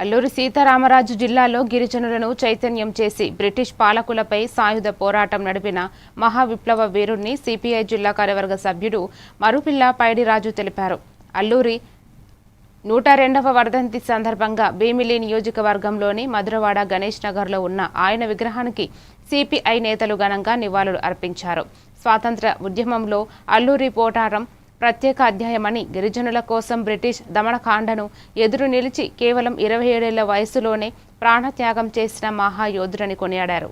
అల్లూరి సీతారామరాజు జిల్లాలో గిరిజనులను చైతన్యం చేసి బ్రిటిష్ పాలకులపై సాయుధ పోరాటం నడిపిన మహా విప్లవ వీరుణ్ణి సిపిఐ జిల్లా కార్యవర్గ సభ్యుడు మరుపిల్ల పైడిరాజు తెలిపారు. అల్లూరి 102వ వర్ధంతి సందర్భంగా భీమిలి నియోజకవర్గంలోని మధురవాడ గణేష్ నగర్లో ఉన్న ఆయన విగ్రహానికి సిపిఐ నేతలు ఘనంగా నివాళులు అర్పించారు. స్వాతంత్ర ఉద్యమంలో అల్లూరి పోరాటం ప్రత్యేక అధ్యాయమని, గిరిజనుల కోసం బ్రిటిష్ దమనకాండను ఎదురు నిలిచి కేవలం 27 ఏళ్ల వయసులోనే ప్రాణత్యాగం చేసిన మహాయోధుడని కొనియాడారు.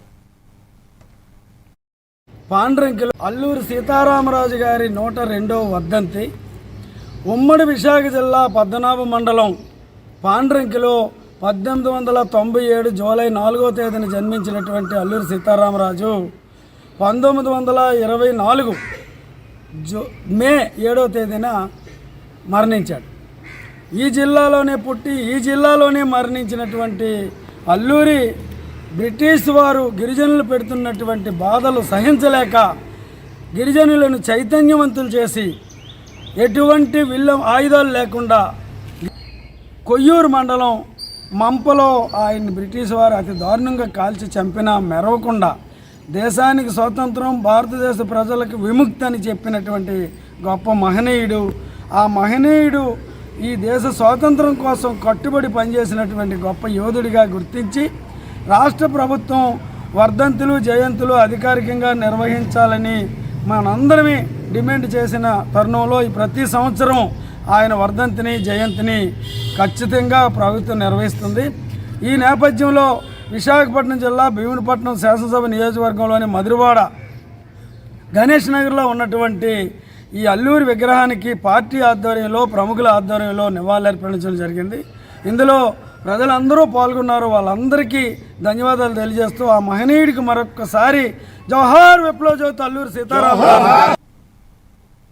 పాండ్రంకిలో అల్లూరి సీతారామరాజు గారి 102వ వర్ధంతి ఉమ్మడి విశాఖ జిల్లా పద్మనాభ మండలం పాండ్రంకిలో 1897 జూలై 4వ తేదీన జన్మించినటువంటి అల్లూరి సీతారామరాజు 1924 మే 7వ తేదీన మరణించాడు. ఈ జిల్లాలోనే పుట్టి ఈ జిల్లాలోనే మరణించినటువంటి అల్లూరి బ్రిటిష్ వారు గిరిజనులు పెడుతున్నటువంటి బాధలు సహించలేక గిరిజనులను చైతన్యవంతులు చేసి ఎటువంటి ఆయుధాలు లేకుండా కొయ్యూరు మండలం మంపలో ఆయన బ్రిటిష్ వారు అతి దారుణంగా కాల్చి చంపినా మెరవకుండా దేశానికి స్వాతంత్రం, భారతదేశ ప్రజలకు విముక్తి అని చెప్పినటువంటి గొప్ప మహనీయుడు. ఆ మహనీయుడు ఈ దేశ స్వాతంత్రం కోసం కట్టుబడి పనిచేసినటువంటి గొప్ప యోధుడిగా గుర్తించి రాష్ట్ర ప్రభుత్వం వర్ధంతులు, జయంతులు అధికారికంగా నిర్వహించాలని మనందరమే డిమాండ్ చేసిన తరుణంలో ఈ ప్రతి సంవత్సరం ఆయన వర్ధంతిని, జయంతిని ఖచ్చితంగా ప్రభుత్వం నిర్వహిస్తుంది. ఈ నేపథ్యంలో విశాఖపట్నం జిల్లా భీమునిపట్నం శాసనసభ నియోజకవర్గంలోని మధురవాడ గణేష్ నగర్లో ఉన్నటువంటి ఈ అల్లూరి విగ్రహానికి పార్టీ ఆధ్వర్యంలో, ప్రముఖుల ఆధ్వర్యంలో నివాళులర్పించడం జరిగింది. ఇందులో ప్రజలందరూ పాల్గొన్నారు. వాళ్ళందరికీ ధన్యవాదాలు తెలియజేస్తూ ఆ మహనీయుడికి మరొక్కసారి జవహర్ విప్లవ జ్యోతి అల్లూరి సీతారామరాజు.